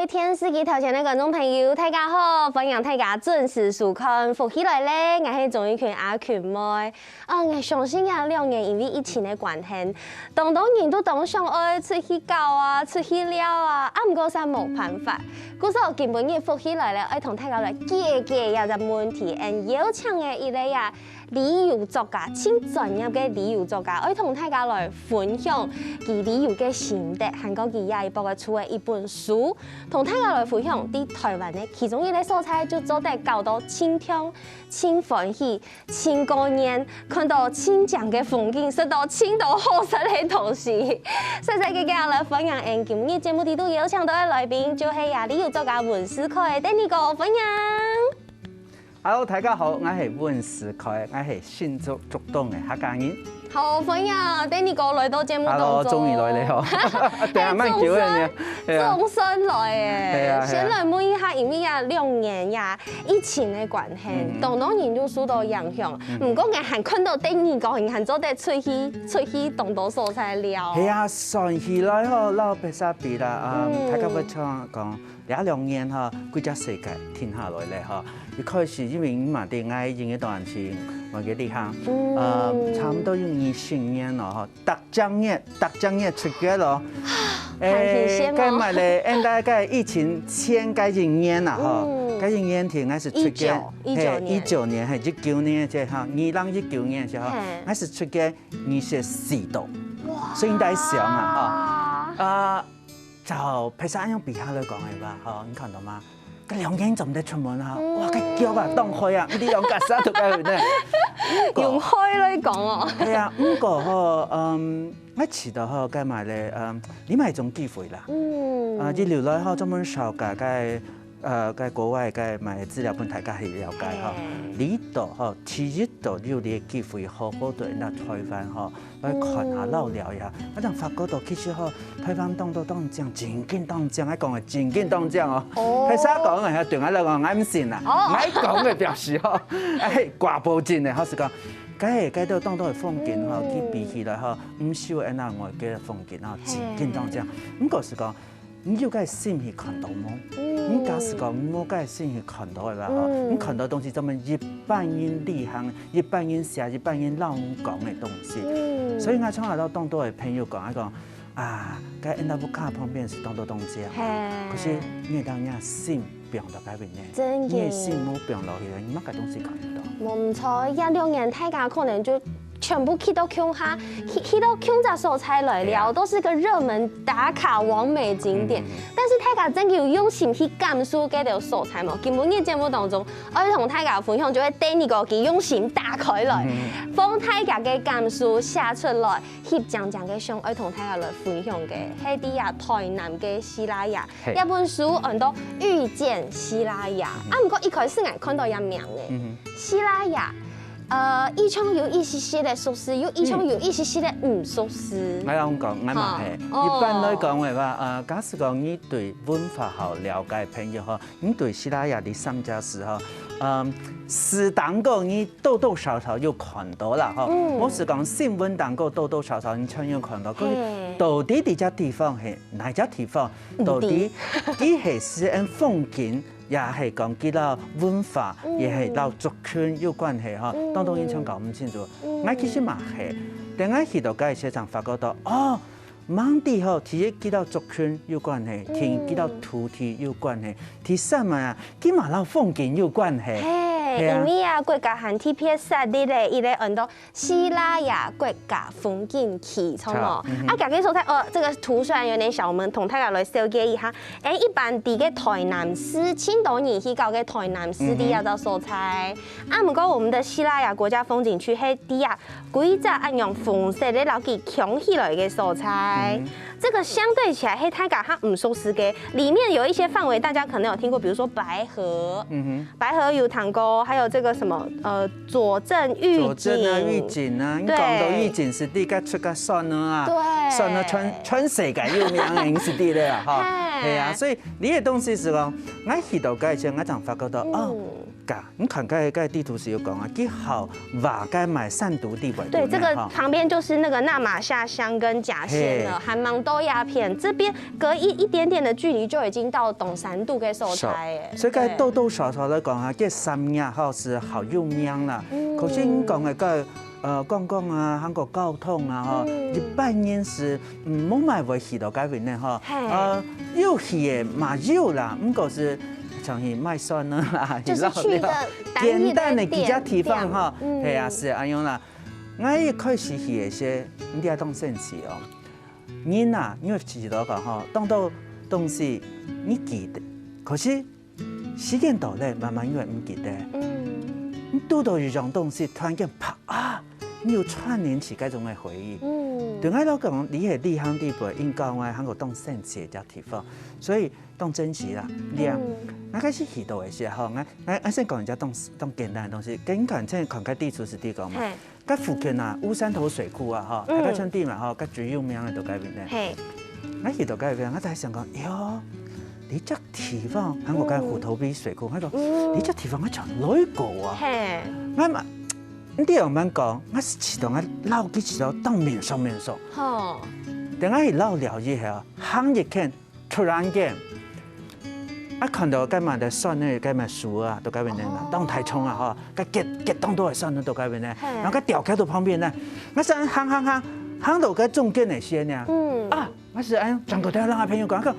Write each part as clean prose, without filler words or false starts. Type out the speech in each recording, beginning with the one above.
天视机头前的观众朋友，大家好，欢迎大家准时收看。福起来咧，我是钟宇群阿群妹。我相信啊，2年因为疫情的关系，当人都当想爱出去搞啊，出去了啊，不过啥无办法。故说今本日福起来咧，爱同大家来解解一个问题，邀请的一类啊。旅游作家，真专业嘅旅游作家，我同大家来分享佢旅游嘅心得，韓國佢也播出嘅一本書，同大家來分享啲台灣嘅其中一個所在，就做得搞到輕鬆、輕歡喜、輕過癮，看到輕強嘅風景，食到輕到好食嘅東西。所以今日來分享，今日節目裡都邀請到嘅來賓，就係旅遊作家文思凱嘅Danny哥分享。Hello， 大家好，我係文思凱，我係新竹竹東嘅客家人。好，歡迎Danny哥來到節目當中。Hello，終於來了嗬，對啊，蠻久嘅呢。終身來誒，先來問一下，因為啊2年呀疫情嘅關係，當人都受到影響。唔過我係看到Danny哥，係做得出去當到所在了。係啊，上起來嗬，老白沙比啦，大家會唱講，2年嗬，幾隻世界停下來咧嗬。一開始因為嘛啲愛情嘅段時，我嘅啲行，差唔多要20年咯嗬，特正月出街咯，計埋咧，現在計疫情前計一年啦嗬，計一年前我是出街，19年係19年即係嚇，2019年時候，我是出街24度，所以大想啊嗬，就譬如樣比下來講係吧，嗬，你看到嗎？嗰2年就唔得出門啦，哇！佢腳啊當開啊，呢啲樣架沙度嘅咧，用開來講哦。係啊，不過嗬，我遲到嗬，計埋咧，你咪係種機會啦。啲留來嗬，專門上架嘅。喺國外嘅買資料本大家係了解嗬，呢度嗬，遲一度有啲機會好好對人台灣嗬，去看下老聊呀。我就發覺到其實嗬，台灣當獎，真緊當獎，我講係真緊當獎哦。係啥講嘅？對我嚟講我唔信啦，我講嘅表示嗬，掛保證嘅，好是講。該到當嘅風景嗬，佢比起來嗬，唔少人外嘅風景嗬，真緊當獎。咁個是講。你要梗係先去看到麼？你假使講我梗係先去看到嘅啦嗬，你看到東西怎麼一般人理行，一般人寫，一般人老講嘅東西。所以我從來都當到嘅朋友講一講，該人家不卡旁邊是當到東西啊。可是你當你心不用到改變嘅，你心冇不用落去嘅，你乜嘅東西看唔到。冇錯，2年大家可能就。全部去到鄉下，去到鄉下所在來了，都是個熱門打卡網美景點。但是大家真要用心去感受嗰條所在嘛。今日節目當中，我要同大家分享，就係Danny哥佢用心打開來，幫大家嘅感受寫出來，翕張嘅相，我同大家來分享嘅係啲啊台南嘅西拉雅一本書，叫做《遇見西拉雅》。不過一開始我看到一名嘅西拉雅。一腔有一些些的熟悉，有一腔有一些些的唔熟悉。我咁講，我嘛係。一般來講嘅話，假使講你對文化好了解朋友嗬，你對西拉雅的3家時候，適當個你多多少少有看到啦嗬。我是講新聞當個多多少少你常有看到，到底呢隻地方係哪隻地方？到底佢係是按風景？也係講幾多文化，也係同族群有關係嗬。當然想搞唔清楚，我其實嘛係，但我去到嗰啲場發覺到，某啲嗬，第一幾多族群有關係，第幾多土地有關係，第三嘛，幾嘛同風景有關係。因為啊，國家和 TPS 設立咧，伊咧按到西拉雅國家風景區，錯冇？家己所睇，這個圖雖然有點小，我們同大家來了解一下。一般啲嘅台南市，青島人去搞嘅台南市啲有就所在。不過我們的西拉雅國家風景區係啲啊，幾隻按樣紅色嘅老幾強起來嘅所在。這個相對起來，係大家它唔熟悉嘅，裡面有一些範圍大家可能有聽過，比如說白河，白河有談過，還有這個什麼左鎮御景啊，你講到御景是啲嘅出嘅山啊，山啊全世界有名嘅是啲咧嚇，係啊，所以呢個東西是講，我去到嗰陣我就發覺到噶，你看盖地图是有讲啊，几好瓦该买善毒地轨。对，这个旁边就是那个纳马夏乡跟甲县了，还芒豆鸦片这边隔一点点的距离就已经到东山度给所在诶。所以盖多多少少来讲啊，这三亚哈是好有名啦。可是你讲的个公共啊，韩国交通啊哈，一般人是冇买会去到嗰邊咧哈。有去的嘛有啦，不過是。像是賣酸啦，就是去的簡單的幾家地方哈，係啊是安樣啦。我一開始去的些，你要當sense哦。人啊，因為知道講哈，當到東西你記得，可是時間到咧，慢慢因為唔記得。你讀到一樣東西，突然間啪啊，你又串聯起嗰種嘅回憶。對我來講，你係離鄉地輩，應該我喺個當sense嘅一地方，所以。當珍惜啦，你啊，我開始去到嘅時候，我先講人家當簡單嘅東西，跟看即係看個地圖是地講嘛，個附近啊，烏山頭水庫啊，哈，大家鄉地嘛，哈，個最有名嘅都嗰邊咧。我去到嗰邊，我就係想講，喲，你這地方，喺我間虎頭鼻水庫，我講，你這地方我從來過啊，我嘛，你啲人們講，我是知道我老幾知道當面熟，等我一老了以後，行一看，突然間。看到今日的山咧，今日樹啊，都嗰邊咧，當太衝啊，嗬，個結當到嘅山都嗰邊咧，然後個吊橋到旁邊咧，我想行到個中間嘅先呢，我是哎，轉個頭讓我朋友講，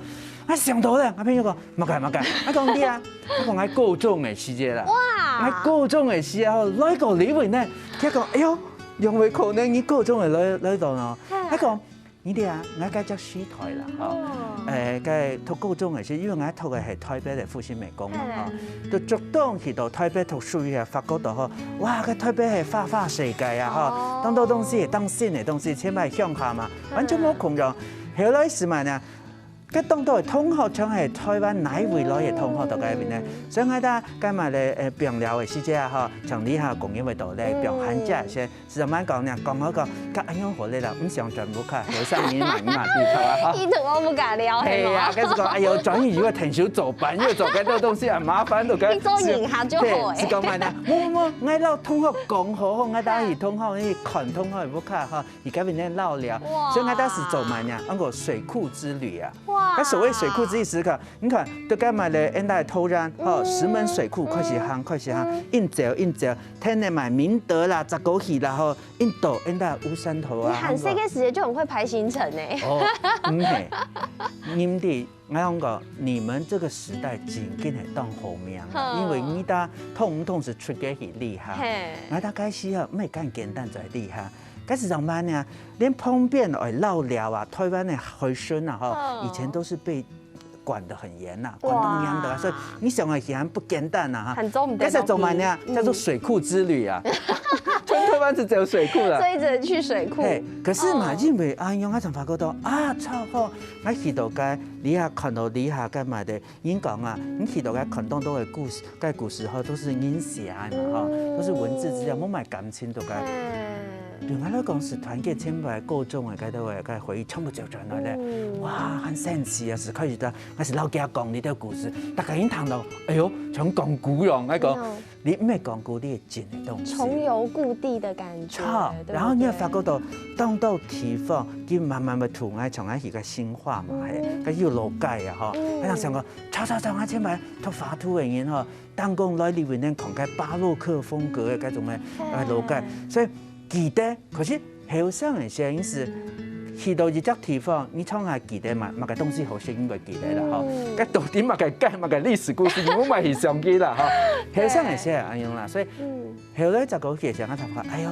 我上到咧，我朋友講，冇計，我講啲啊，我講我高中嘅時節啦，我高中嘅時候來個裏邊咧，佢講，哎呦，用為可能你高中嘅來到呢，我講。呢啲啊，我家隻書台啦，嗬，嘅讀高中嘅時，因為我讀嘅係台北嘅復興美工嘛，嗬，就逐當去到台北讀書嘅，發覺到嗬，哇，個台北係花世界啊，嗬，當到東西當新嘅東西，千萬向下嘛，完全冇窮咗，後來是咪呢？cái當到通學唱係台灣哪位攞嘢通學到嗰邊咧？所以我哋今日咧病療嘅時節啊，嗬，從呢下公園嗰度咧病寒假先，是慢講呢，講嗰個，咁哎呦，好咧啦，唔想轉唔卡，有三年慢地頭啊，呢度我唔敢聊，係啊，跟住講，哎呦，轉移如果停少走班，因為做緊多東西啊麻煩到嘅，你做營下就好是講咩呢？冇，我老通學講好，我打去通學，你看通學唔卡嗬，而家邊咧鬧聊，所以我當時做咩呢？嗰個水庫之旅啊。那所謂水庫之意思個，你看都幹嘛咧？現在突然，石門水庫開始行，印走，聽你買明德啦、雜狗戲啦，吼，印度現在烏山頭啊。你喊這個時間就很會排行程呢。哦，唔係，因哋我講過，你們這個時代真緊係當後面，因為你哋痛唔痛是出嘅係厲害，我哋開始啊，唔係咁簡單就係厲害。開始上班呢，連旁邊哎老寮啊，台灣的學生啊，哈，以前都是被管得很嚴呐，管得嚴的，所以你想來講不簡單呐，哈。很重。開始做乜呢？叫做水庫之旅啊，全台灣是只有水庫啦。所以只能去水庫。可是嘛，因為啊，用我就發覺到啊，超好，我去到街，你下看到你下幹嘛的？演講啊，你去到街看到的故事，該故事哈都是影寫嘛，哈，都是文字資料，冇買感情到街。對我來講是團結千百個種嘅嗰度嘅回憶，全部就轉來咧，哇，很神奇啊！是開始得，我是老家講呢啲故事，大家已經談到，哎呦，像講古樣，我講你唔係講古啲真嘅東西，重遊故地的感覺。然後你又發覺到，當到地方，佢慢慢嘅圖案從喺而家新化嘛，係，佢要老街啊，嗬，喺度想講，炒啊千百突發圖嘅人嗬，當講來裏邊咧講緊巴洛克風格嘅嗰種嘅老街，所以。記得，可是後生嘅聲音是去到一隻地方，你從下記得嘛，個東西好聲音會記得啦，嗬。個到底嘛個解嘛個歷史故事，你冇咪去上記啦，嗬。後生嘅聲係咁樣啦，所以後來就講嘅時候，我就發，哎呦，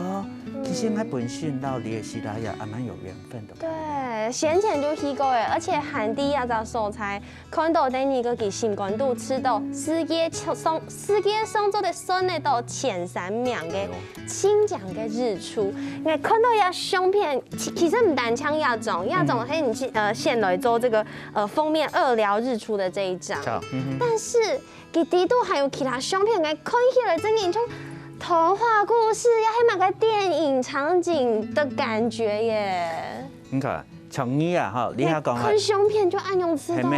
其實我本身到你嘅時代也蠻有緣分的。對，先前就去過誒，而且韓地也就素材，看到等你個給新關度吃到世界上做的酸的到前3名嘅新疆嘅日出，我看到呀相片，其實唔單槍亞種係你現來做這個封面2寮日出的這一張，但是佢底度還有其他相片，我看起來真係種童話故事，也係某個電影場景的感覺耶。你看，從你啊，哈，你下講啊，看相片就暗用知道誒。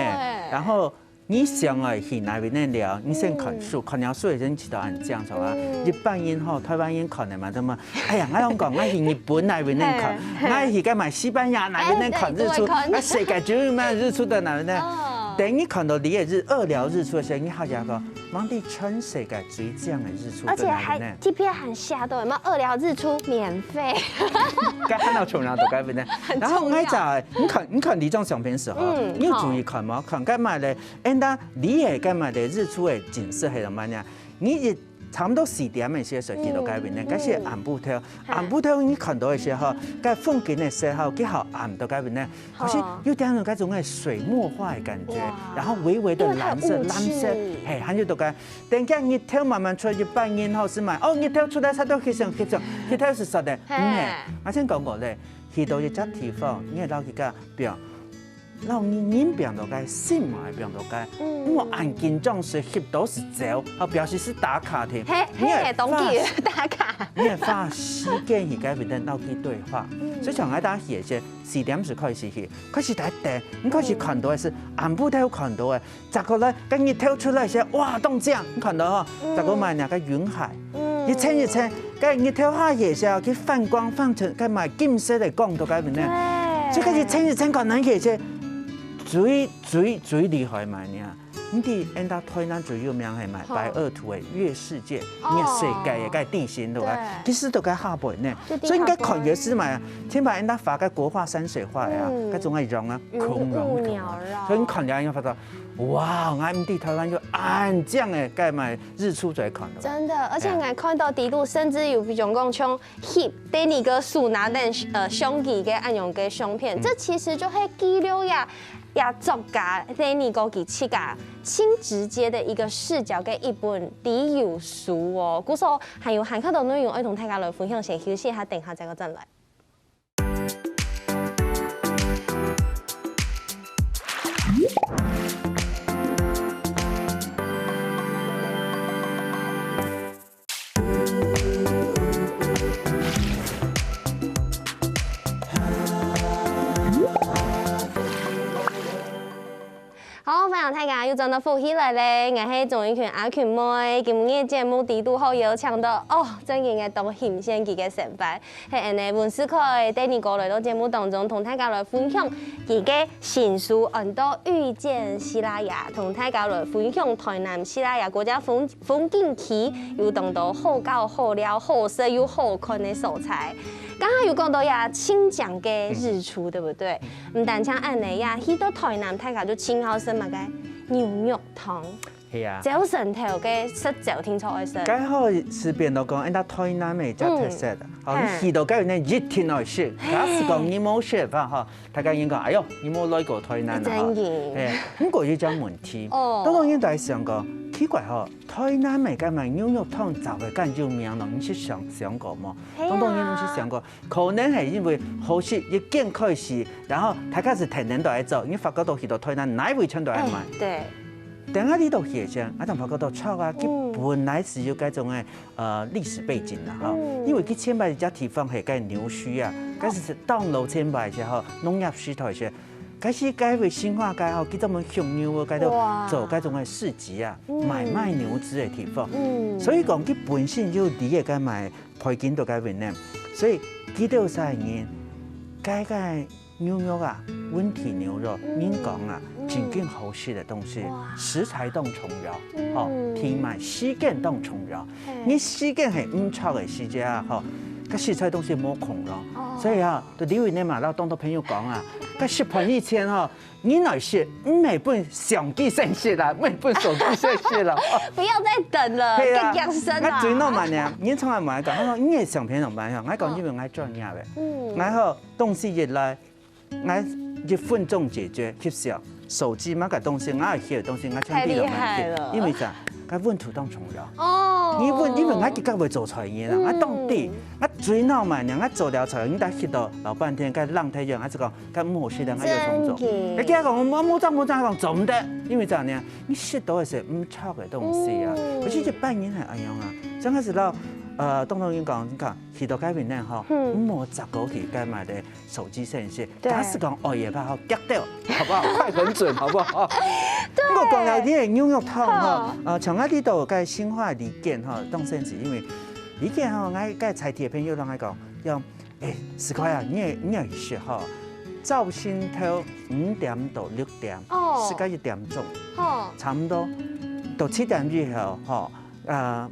然後你上来去那边呢聊，你先看书，看了书已经知道按这样做啊。日本人吼，台湾人看的嘛，怎么？哎呀，我讲讲，我去日本那边呢看，我去干嘛？西班牙那边呢看日出，啊，世界最有名日出的那边呢？等你看到你的二寮日出的时候，你好像讲，往地全世界最亮的日出，而且还这边还下到有没有二寮日出免费？该看到重要都该不呢？然后我在你看你张相片时候，你要注意看嘛，看干嘛嘞？你的干嘛的日出的景色係怎么样？你差不多4點的時候去到嗰邊咧，嗰是暗部頭，暗部頭你看到嘅時候，嗰風景嘅時候幾好暗到嗰邊咧，好似有點那種嘅水墨畫嘅感覺，然後微微的藍色，係，還有到個，等間日頭慢慢出嚟，半夜後是咪？哦，日頭出來差唔多起上，日頭是實嘅，唔係，我先講過咧，去到一隻地方，你係攞佢個表。老人变到该，心嘛变到该。我按緊張是翕到是走，啊表示是打卡的。嘿，當地打卡。你係花時間去改變得腦機對話，所以像我打寫些4點是開始去，開始第一點，你開始看到的是暗部頭看到的，再過來跟日頭出來些，哇，凍江，你看到嗬，再過埋那個雲海，一層，跟日頭下夜時候佢泛光泛成，跟埋金色的光到改變咧，所以開始層可能嘅些。最厲害嘛呢？你哋台南最有名係咪白垩土嘅月世界？你世界嘅個地形都其實都喺下邊呢，所以應該看嘅是嘛，先把發個國畫山水畫啊，嗰種係用啊孔融圖，所以你看了應該發覺。哇！我哋台灣就按這樣嘅計埋日出最看到。真的，而且我看到地圖，甚至有比種講像翕第二個數拿等相機嘅按用嘅相片，這其實就係記錄呀作家第二個佢設計輕直接的一個視角嘅一本旅遊書哦。故所還有韓國的內容，我同大家來分享，先休息一下，等下再個陣來。好，分享大家又真到福起來咧！我係總一群阿群妹，今日節目地都好有搶到哦，真嘅當獻獻佢嘅成敗。係呢文思凱第二個來到節目當中，同大家來分享佢嘅新書《安多遇見西拉雅》，同大家來分享台南西拉雅國家風景區有當到好高好料、好色又好看嘅素材。剛剛有講到呀，清江嘅日出，對不對？唔但像安尼呀，去到台南大家就清好食乜嘅牛肉湯，係啊，早晨頭嘅食早聽錯愛食。剛好是變到講，台南嘅只特色，哦，你去到嗰邊呢一天來食，假使講你冇食法嗬，大家應該哎喲，你冇來過台南啊？真嘅，咁個要講問題，當然都係想講。奇怪嗬，台南咪咁咪牛肉湯就係咁有名咯，你是想過嗎？當然你是想過，可能係因為好似一見開始，然後大家是天天都喺做，你發覺到去到台南哪一位村都喺賣。對。等下呢度嘢啫，我同發覺到錯啊，佢本來是有嗰種嘅歷史背景啦嚇，因為佢遷擺隻地方係嗰牛墟啊，嗰時當路遷擺之後，農業時代嘅。開始改為新化街後，佢專門養牛啊，改到做嗰種嘅市集啊，買賣牛隻嘅地方。所以講佢本身就啲嘢嘅賣配件到嗰邊咧，所以佢都有曬嘢，改牛肉啊，溫體牛肉，您講啊，真正好食嘅東西，食材當重要，哦，偏賣時間當重要，你時間係唔錯嘅時間啊，嗬。個食材東西冇空咯，所以啊，對呢位呢嘛，我當到朋友講啊，個食盤以前嗬，你來食，每本相機先食啦，每本手機先食啦，不要再等了，更養生啦。我最浪漫呢，你從來冇講，我講你嘅相片同埋，我講因為我專業嘅，然後東西一來，我1分鐘解決，翕相，手機乜個東西，我係翕嘅東西，我全部都買，因為啥？佢溫度當重要。哦。因為我結果會做菜嘢啦，我當地我最鬧埋呢，我做了菜，你但翕到老半天，佢浪太陽，我就講佢冇事啦，我要重做。你今日講我冇講做唔得，因為咋呢？你食到嘅是唔錯嘅東西啊，而且一般人係咁樣啊，真係是到当中你讲，许多改变呢吼，莫十个去改买的手机信息，假使讲哦也怕好夹掉，好不好？快很准，好不好？我讲了你的纽约通吼，像我哋度个新化理件吼，当甚至因为理件吼，我个财铁朋友让我讲，要4块啊，你要学吼。照心头5點到6點，時間1點鐘，差唔多到7點以後，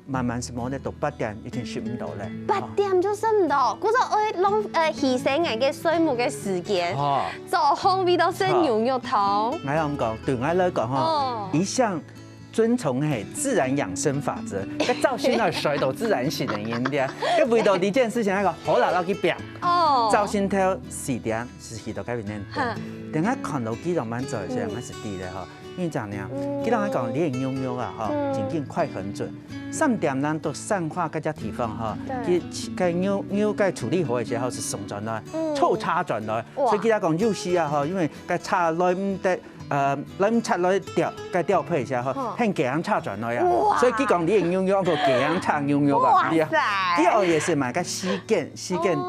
慢慢是冇咧到8點已經睡唔到咧。8點就睡唔到，嗰陣我犧牲我嘅睡眠嘅時間，做好味道食牛肉湯。我咁講，對我來講吼，一向遵從係自然養生法則，個照心頭水到自然醒嘅音啲，個味道呢件事情，一個好難去變。照心頭4點是去到改變呢？等下看到幾種班做嘅時候，我是低的吼，因為怎樣？幾人講你嘅牛啊吼，真緊快很準。3點咱都散化嗰隻地方吼，佢牛該處理好嘅時候是送轉來，臭叉轉來，所以幾人講有時啊吼，因為該叉來唔得。咱插落該吊配一下吼，很給人插轉來啊，所以佢講你嘅牛肉個給人插牛肉吧，對啊。第二也是買個西件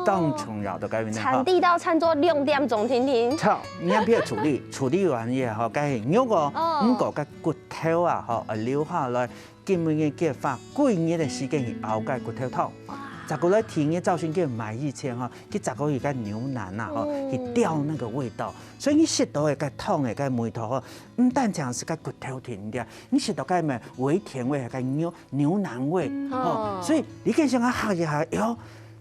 當重要的改變的哈。產地到餐桌2點鐘聽聽。好，你要俾佢處理完以後，該牛個個骨頭啊，吼，留下來，根本嘅叫花幾年嘅時間去熬個骨頭湯。十個來聽嘅照先叫買以前哈，佢十個有個牛腩啊，吼，去調那個味道。所以你食到嘅個湯嘅個味道吼，唔單淨係個骨頭甜啲，你食到個咩微甜味係個牛腩味，吼。所以你見上下一下，喲，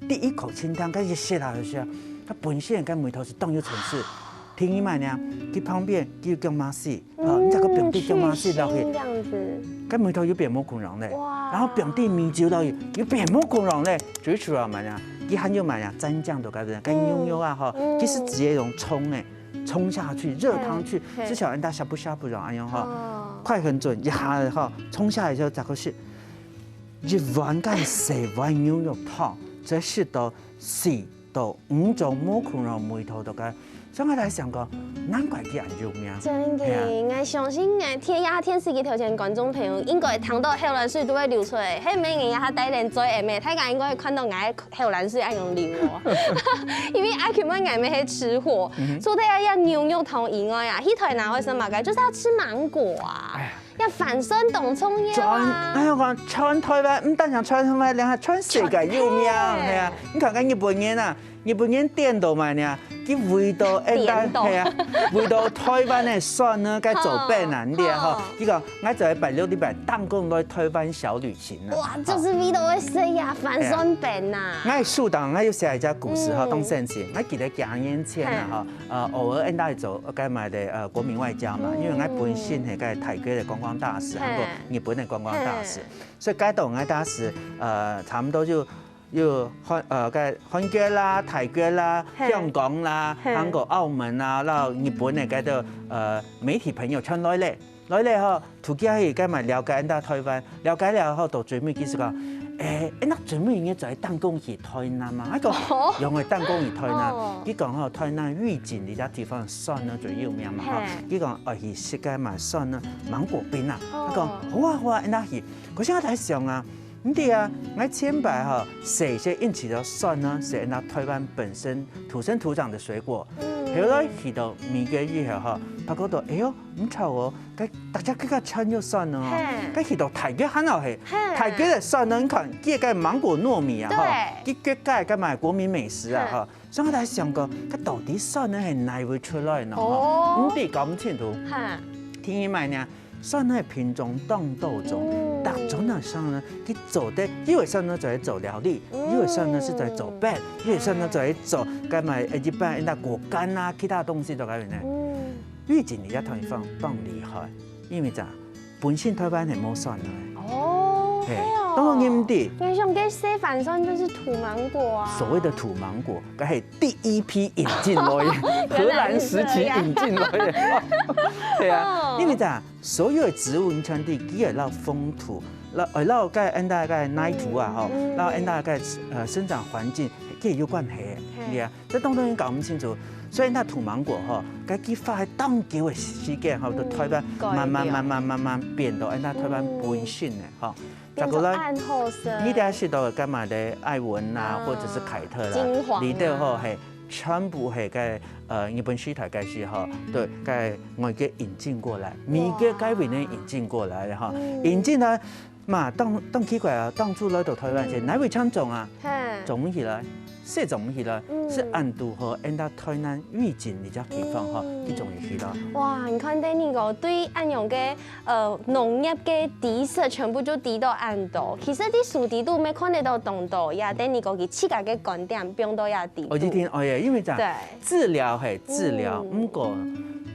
第一口清湯，佢一食落去時候，它本身個味道是凍又醇實。聽伊賣呢，佢旁邊叫姜媽絲，你再個平地姜媽絲落去，個味道又變冇可能咧。然後平地米酒落去，又變冇可能咧。最主要賣呢，佢還有賣呢蘸醬都改變，跟牛肉啊哈，其實直接用沖誒。沖下去，熱湯去，至少人家下不容易哈，快很準，一下哈沖下來之後，這個是一碗跟4碗牛肉湯，這是到4到5種冇可能味道都個，所以我來想講，難怪佢很有名。真嘅，我相信天時嘅條件觀眾朋友應該聽到後欄水都會流出來，係咪人家帶人做下面，大家應該會看到我後欄水愛用流喎，因為阿佢們外面係吃貨，除咗要牛肉湯以外啊，去台南為什麼嘅，就是要吃芒果啊。要反酸凍蔥葉啊！哎呀，我全台灣唔單止全台灣，連全世界有名，係啊！你看日本人啊，日本人顛倒埋呢，佢味道係啊，味道台灣嘅酸呢，該做變難啲啊！嗬，呢個我就係6禮拜當工來台灣小旅行啊！哇，就是味道嘅事呀，反酸變呐！我係樹檔，我要寫一隻故事哈，當先前我記得幾年前啊，哈，偶爾應該做該買的國民外交嘛，因為我本身係該台灣嘅觀光大使，韓國、日本的觀光大使，所以該度我當時差唔多就韓國啦、泰國啦、香港啦、韓國、澳門啦，然後日本嘅該度媒體朋友全來咧嗬，途經係該咪了解人家台灣，了解了後到最尾其實講。那最尾應該就係彈弓去台南嘛，一個用嘅彈弓去台南，佢講吼台南玉井呢隻地方酸呢最有名嘛，佢講去食嘅買酸呢芒果冰啊，佢講好啊，那去，嗰時我睇上啊，唔對啊，我前排吼食些引起咗酸呢，是那台灣本身土生土長的水果。後來去到美國以後吼，發覺到哎呦唔錯喎，大家更加親咗酸咯，佢去到泰國很好係，泰國嘅酸呢，你看佢個芒果糯米啊，嗬，佢國家嘅國民美食啊，嗬，所以我哋想過，佢到底酸呢係哪會出來呢？唔知搞唔清楚。聽伊賣呢，酸呢係品種多種，特種呢酸呢，佢做的，以為酸呢就係做料理，以為酸呢是在做飯，以為酸呢就係做咁咪一般那果乾啊，其他東西都咁樣呢。玉井而家台方當厲害，因為咋本身台灣係冇酸嘅。哦，係啊。當然唔啲。我想嘅西反酸就是土芒果啊。所謂的土芒果，佢係第一批引進來嘅，荷蘭時期引進來嘅。係啊，因為咋所有嘅植物，你睇啲佢係撈風土，撈個按大個泥土啊，嗬，撈按大個生長環境，佢有關係嘅。係啊，即當中搞唔清楚。所以那土芒果吼，该去发当久的时间吼，就台湾慢慢变到那台湾本性的吼。变成暗褐色。你哋是到干嘛的艾文啊，或者是凯特啦，金黄里头吼系全部系个日本时代开始吼，对，个外国引进过来，美国改变呢引进过来哈，引进来嘛，当奇怪啊，当初来到台湾是哪位抢种啊？种起来。这种起来是按度和按到台南预警你只地方哈，呢种起来。哇，你看第二个对按用嘅农业嘅地色全部都低到按度，其实啲树地都没看得到动度，也第二个佢切架嘅观点变到也低。我今天哦耶，因为咋治疗系治疗，不过。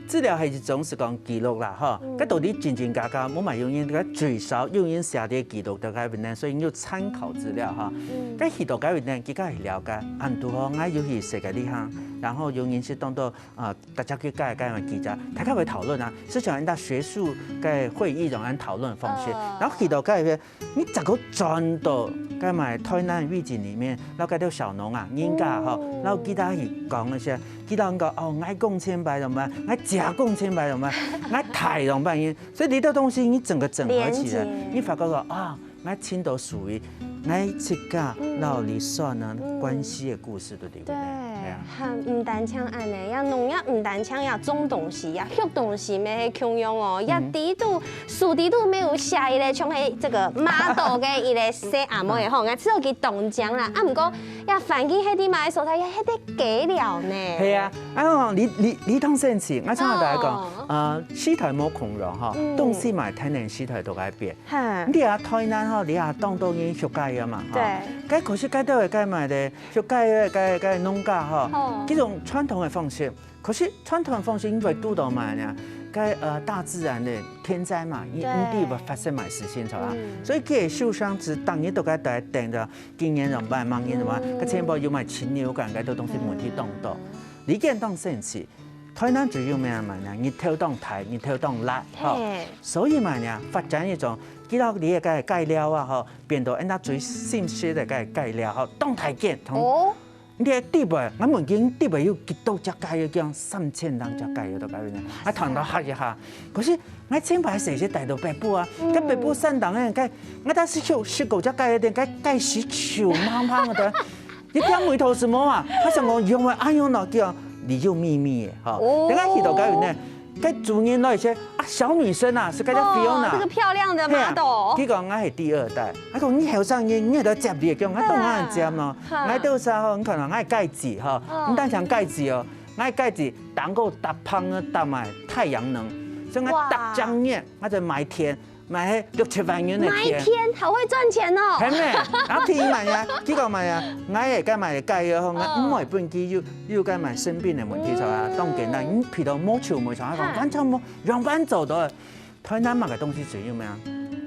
治疗係一種是講記錄啦，嗬，咁到底真真假假，冇埋用因嘅最少用因寫啲記錄到改變呢，所以要參考資料哈。咁喺度改變呢，更加係了解，按度嗬，我尤其世界呢行，然後用因是當到大家去解記者，大家會討論啊，是像人家學術嘅會議咁樣討論方式，然後喺度改變，你怎個轉到咁埋台南語境裡面，然後嗰啲小農啊，人家嗬，然後記得係講一些，記得講哦，愛貢獻白同埋愛加貢獻白同埋愛太同半音，所以呢啲東西你整個整合起來，你發覺個啊，愛青島屬於愛這個老里算呢關係嘅故事都對不對？係唔單槍按呢，呀農業唔單槍呀種東西呀，學東西咩係共用哦，呀地度樹地度沒有寫一個像係這個馬島嘅一個寫阿妹嘅吼，我知道佢東江啦，啊唔過呀反正喺啲買所睇，呀喺啲假料呢。係啊，啊你當先前，我聽大家講，西台冇空容嗬，東西買天然西台都改變。係。你啊台南嗬，你啊當到已經學界啊嘛。對。該可是該都係該買的，學界嘅該農家嗬。這種傳統的方式，可是傳統的方式因為拄到嘛呢，該大自然的天災嘛，因地會發生埋事情咗啦，所以佢受傷只當然都該大家定咗經驗上辦忙嘢嘛，佢全部要埋禽流感嗰啲東西問題當到，你見當先次，台南最有名嘛呢，熱頭當台，熱頭當辣，所以嘛呢發展一種。記到你嘅介料啊，嗬，變到人家最新鮮嘅介料，嗬，當台見同。你喺地位，我們見地位要幾多隻雞叫3000人隻雞都搞掂，我談到嚇一下。可是我前排成日帶到北部啊，喺北部山檔咧，雞我當時食過隻雞一點，雞是潮胖胖嘅，你聽回頭什麼啊？我想我用為安用那叫你有秘密嘅，嗬。點解去到搞完呢？該主人那些啊小女生啊，是該叫 Fiona， 這個漂亮的 model。佢講我係第2代，我講你後生你喺度接你講，我當我接咯，我到時候你可能我係戒指嗬，唔單講戒指哦，我係戒指當個搭胖啊搭埋太陽能，所以我搭張面我就買田。買6、7萬元的田，買田好會賺錢哦。係咩？然後田買呀，幾個買呀？我係該買雞啊，我唔係本機要該買生病的問題就係當然啦。你譬如冇潮冇潮，我講完全冇用翻做到。台南買嘅東西最有咩啊？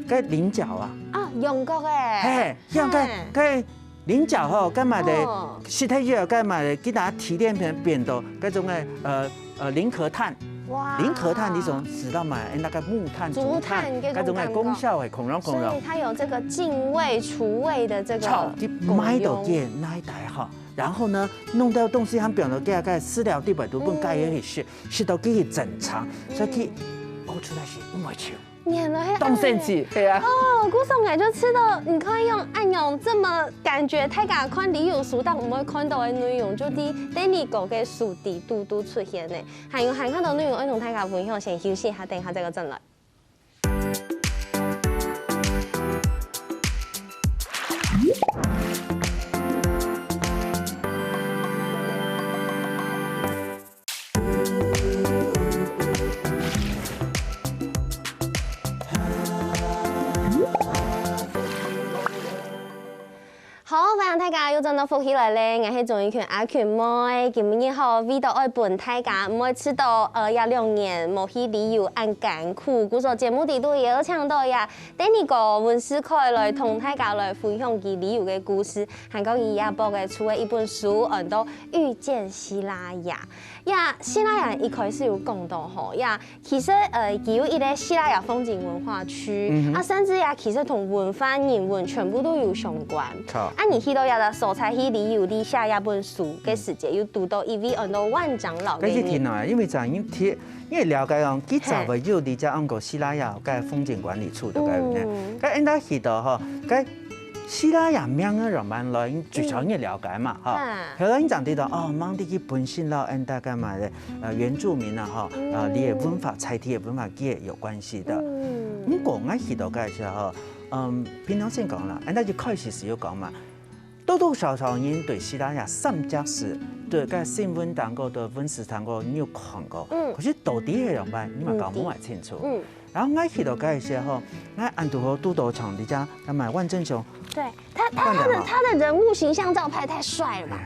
該菱角啊。啊，用過嘅。係，像該菱角嗬，該買嘅實體藥，該買嘅幾大提煉變到嗰種嘅菱殼炭。菱殼炭呢種知道嘛？那個木炭、竹炭，嗰種嘅功效係孔融。所以它有這個淨味除味的這個買到嘅那一袋哈，然後呢弄到東西很表到嘅個飼料100多本蓋嘢去食到佢整長，所以佢熬出來是唔會潮。當生氣，對啊。哦，古時我就吃到，你可以用按用這麼感覺太假看理由書，但唔會看到嘅內容，就啲第二個嘅書地都出現嘅，還看到內容，我同大家分享，先休息一下，等下再個進來。好，歡迎大家又真到福起來咧！我係鍾意權阿權妹，今日好為到愛伴大家，唔會遲到2年冇去旅遊按艱苦，故說節目地都有請到呀，第二個文思凱來同大家來分享佢旅遊嘅故事，韓國伊也報嘅出嘅一本書，叫做《遇見西拉雅》。呀，西拉雅一開始有講到吼，呀，其實佢有一個西拉雅風景文化區，甚至呀，其實同文化人文全部都有相關。啊，你去到也家的素材去理由你写一本书嘅时节，又读到一位很多万长老嘅搿是挺啊，因为怎样听，因为了解讲，几早为就你只按个西拉雅个风景管理处的个呢，搿因家去到吼，搿西拉雅名个人慢来，因最少也了解嘛，哈。后来因讲到哦，忙啲去本身咯，因大概嘛咧，原住民啊，哈，你的文化、采体的文化也有关系的。我我去到搿时候，平常先讲啦，因家就开始是有讲嘛。多多少少人对西拉雅三角史对搿新闻当过的文史当过，你有看过？可是到底係人班，你嘛搞唔清楚。然后我去到搿时候，我按图和督导场，你家那买万正雄。对他的人物形象照拍太帅了吧？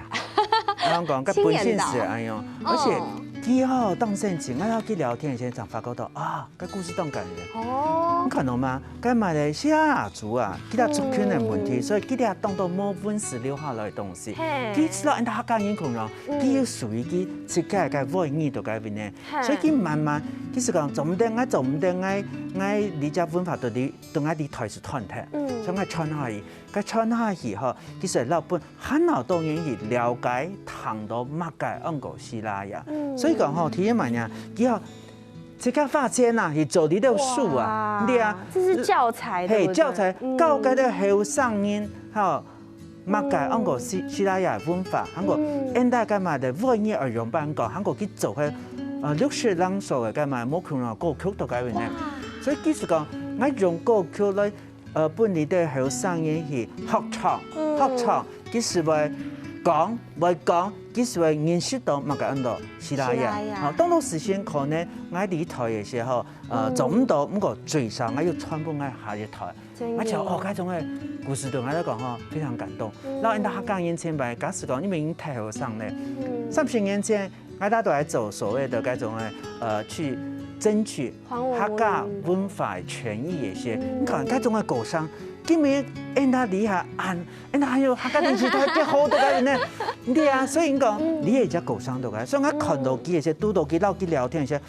然后讲搿本身是哎呦，而且。之後當sen前，我要去聊天時，就發覺到啊，個故事當感人。哦，你看到嗎？咁馬來西亞族啊，佢哋族群嘅問題，所以佢哋當到冇本事留下來嘅東西。佢知道人哋客家人講咯，佢要屬於佢自己嘅外語度改變咧，所以佢慢慢，佢是講做唔得，我做唔得，我理解文化到底，到我哋台是團體，所以我傳下去，佢傳下去嗬，其實老本很好多人去了解談到乜嘅安個西拉雅，所以講吼，體驗埋呢，佢要這個發展啊，去做呢條樹啊，對啊，這是教材，對教材教嗰啲後生人，嚇，乜嘅安個西拉雅文化，韓國現代嘅嘛嘅外語而用辦個，韓國去做嘅歷史朗誦嘅嘅嘛，冇可能歌曲都改變咧，所以其實講，我用歌曲來本地嘅後生人去學唱，其實為講，其實為認識到乜嘅安度西拉雅。好，當到時先可能我離台嘅時候，做唔到，不過最少我要傳播我下一台。我就嗰種嘅故事對我嚟講嗬，非常感動。然後人哋客家人前輩，假使講因為已經太後生咧，30年前我哋都係做所謂的嗰種嘅去爭取客家文化權益嘅些，你看嗰種嘅歌聲。因為人家厲害，人家還有客家電視台幾好多嘅呢，對啊，所以講你係只歌聲度嘅，所以我看到佢些拄到佢撈佢聊天些，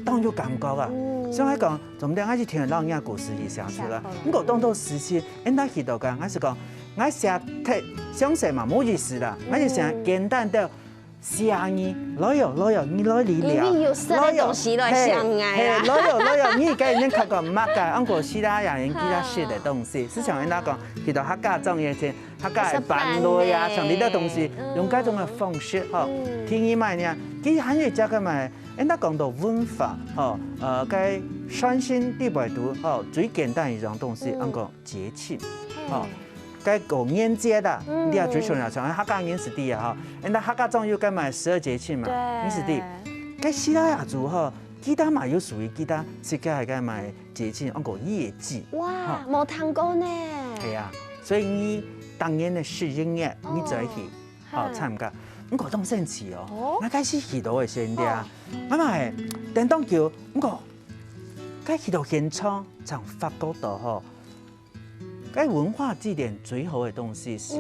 當有感覺啊，所以我講，做唔定我是聽老人家故事去想出來，我當到時時，人家去到嘅，我是講，我寫睇詳細嘛冇意思啦，我就想簡單的。寫你老友，你來理了，老友係老友，你而家已經睇過乜嘅？安個西拉雅人其他寫嘅東西，是像人家講，其實客家種嘢先，客家嘅班類啊，像呢啲東西，用嗰種嘅方式，嗬，聽伊咪呢，佢很有隻個咪，人家講到文化，嗬，嘅山新地百度，嗬，最簡單一種東西，安個節慶，嗬。該過年節啦，你要最重要，像客家人是啲啊，嗬，人家客家種有該買12節氣嘛，你是啲，該西拉雅族嗬，其他嘛有屬於其他自己係該買節氣，按個夜祭。哇，冇聽過呢。係啊，所以你當年嘅11月，你就去好參加，咁個當神奇哦，我開始去到嘅先啲啊，咁咪等當叫咁個，該去到現場就發覺到嗬。該文化祭典最好的東西是，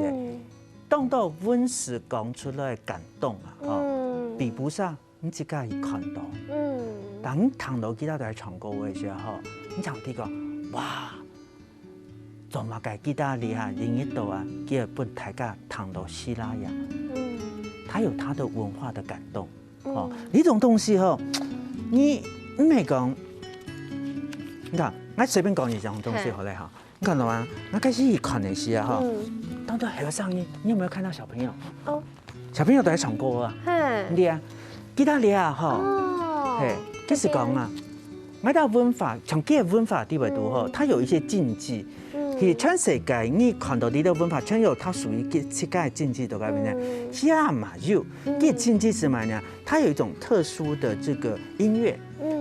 當到文史講出來感動啊，比不上你自己看到。當你聽到其他在唱歌嘅時候，你就啲講，哇，做乜嘅其他厲害，人一到啊，佢本大家聽到西拉雅，他有他的文化的感動。哦，呢種東西嗬，你咪講，你看，我隨便講一樣東西好咧嚇。你看到嗎？我開始一看那些哈，當到還有聲音，你有沒有看到小朋友？哦，小朋友都在唱歌啊。對啊，其他咧啊哈，嘿，就是講啊，我哋文化，像佢嘅文化地位度嗬，它有一些禁忌。其實全世界你看到你的文化，全有它屬於佢自己嘅禁忌度嗰邊咧，西亞嘛有，佢禁忌是乜呢？它有一種特殊的這個音樂，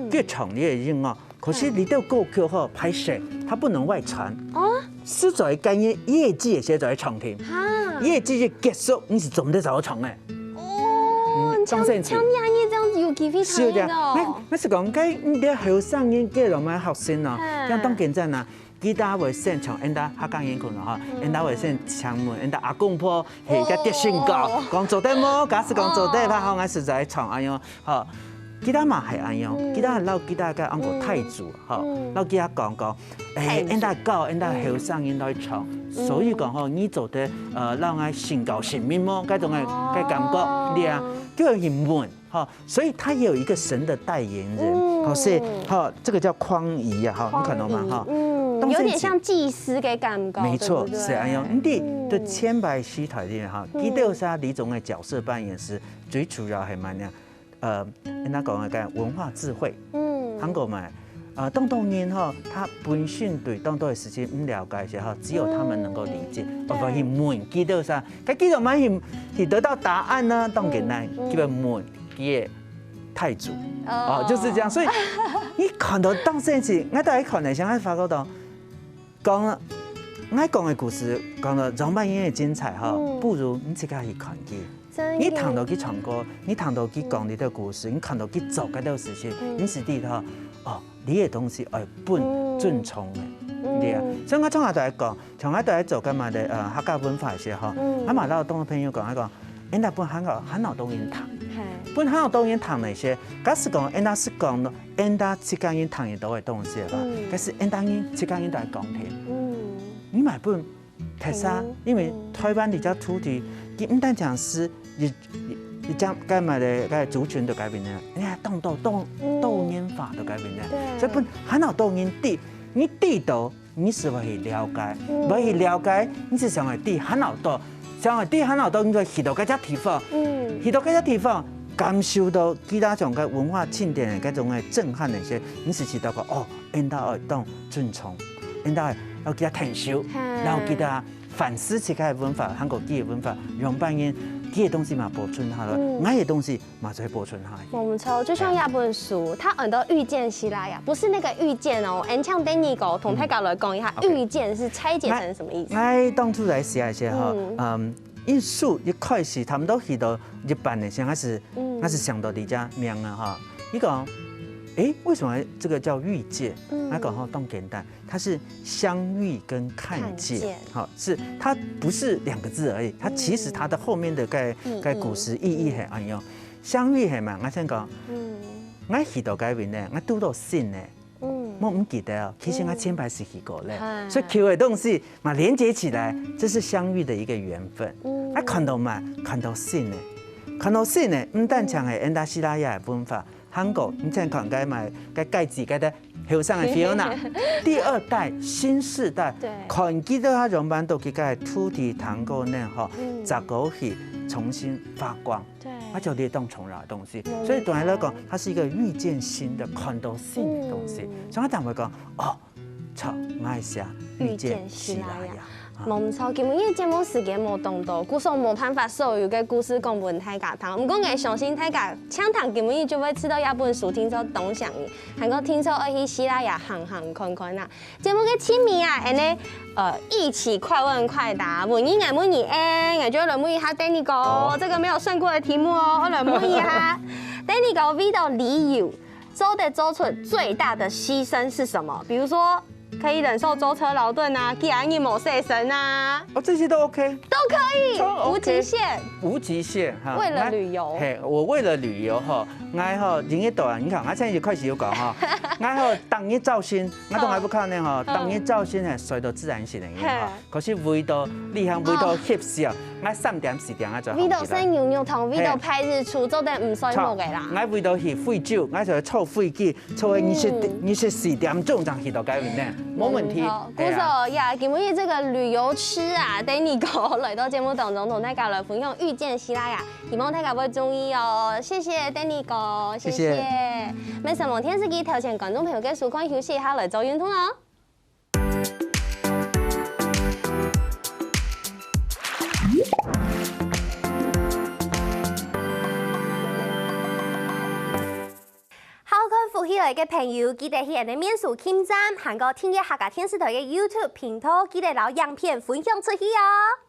佢唱嘅音樂。可是你都歌曲嗬拍攝，它不能外傳。哦，是在跟業績嘅時候在唱添。業績結束，你是怎麼得找唱嘅？哦，唱你這樣子有幾費唱嘅哦。我是講，該你啲後生人嘅人咪學生啊，像當現在啊，吉他會先唱，人家客家人可能嗬，人家會先唱門，人家阿公婆係個啲宣教，講做得麼？假使講做得，他好，我實在唱哎喲，嗬。其他嘛係安樣，其他老其他個安個太祖吼，老其他講，因大教因大後生因大唱，所以講吼，你做的讓我心高神明麼，嗰種嘅感覺，對啊，就很悶，哈，所以他也有一個神的代言人，好，是好，這個叫匡儀啊，哈，你看到嗎？哈，有點像祭司嘅感覺，沒錯，是安樣，你的千百戲台裡哈，記得有啥李總嘅角色扮演是最主要係乜嘢？人家講嘅文化智慧，韓國嘛，當當然哈，他本身對當代嘅事情唔了解嘅時候，只有他們能夠理解，而佢問記到啥，佢記到乜係得到答案呢？當然難，基本問嘅太祖，就是這樣。所以你看到當時時，我第一看嚟，想發覺到講我講嘅故事，講到張曼燕嘅精彩哈，不如你自己去看佢。你聽到佢唱歌，你聽到佢講你的故事，你看到佢做嗰啲事情，你是啲哈哦，你嘅東西係本尊重嘅，對啊。所以我從下就係講，從下就係做緊嘛嘅客家文化嘅時候，我嘛老同朋友講一講，人家本韓老東人談，本韓老東人談那些，假使講人家是講人家自家人談嘅多嘅東西啦，但是人家人自家人都係講聽，你買本睇啥？因為台灣而家土地，佢唔單講詩。你將該買的該族群都改變了，你看動念法都改變了，所以本很多動念地，你地道你是否去了解？不去了解，你是想去地很多，想去地很多，你就去到嗰隻地方，去到嗰隻地方感受到其他種嘅文化慶典嘅嗰種嘅震撼那些，你是知道個哦，應該要當尊重，應該要給他聽受，然後給他反思自己嘅文化，韓國嘅文化，讓扮演。啲嘢東西嘛保存下來，我嘅東西嘛再保存下。冇錯，就像一本書，它很多遇見希拉雅，不是那個遇見哦。像 Danny 哥同大家來講一下，遇見是拆解成什麼意思？我當初嚟寫一些哈，藝術一開始他們都去到日本嘅時候，我是想到你家名啊哈，一個。為什麼這個叫遇見？那講好更簡單，它是相遇跟看見，好，是它不是兩個字而已，它其實它的後面的該古時意義係安樣。相遇係嘛？我先講，我去到嗰邊咧，我拄到信咧，我唔記得哦，其實我前排是去過咧，所以求嘅東西嘛連接起來，這是相遇的一個緣分。我看到嘛，看到信咧，看到信咧，唔單淨係人家希拉雅嘅文化。韓國，你先看該買該蓋子該的後生的 Fiona， 第二代新世代，看見到他融辦到佢個土地糖果呢，哈，雜果去重新發光，那就列當重來的東西。所以對我來講，它是一個遇見新的、看到新的東西。所以我就會講，哦，錯，我係寫遇見希拉雅。冇錯，基本呢節目時間冇動到，故所冇辦法所有嘅故事講俾大家聽。唔過我相信大家搶談基本呢就會知道一本書，聽說東翔嘅，還個聽說去希拉雅行看看啦。節目嘅前面啊，一起快問快答，問一眼問一我就來問一下 Danny 哥，這個沒有算過的題目哦，我來問一下 Danny 哥，為到理由做出最大的犧牲是什麼？比如說。可以忍受舟車勞頓啊，既然你冇細神啊，這些都 OK， 都可以，無極限，無極限哈。為了旅遊，我為了旅遊哈，我人一度啊，你看我現在就開始有講哈，我當日造型，我都還不可能哈，當日造型係隨到自然型嘅哈，可是為到你向為到翕相，我3點4點就為到食牛肉湯，為到拍日出，做得唔衰冇嘅啦。我為到去醉酒，我就湊飛機，湊24點鐘就去到嗰邊咧。冇問題。故所呀，今日這個旅遊吃啊，Danny 哥來到節目當中同大家來分享遇見希拉雅，希望大家會中意哦。謝謝 Danny 哥，謝謝。沒什麼電視機頭前觀眾朋友嘅收看休息一下，來做運動哦。歡迎來嘅朋友，記得去人哋面書網站，韓國聽嘅客家電視台嘅 YouTube 頻道，記得攞影片分享出去哦。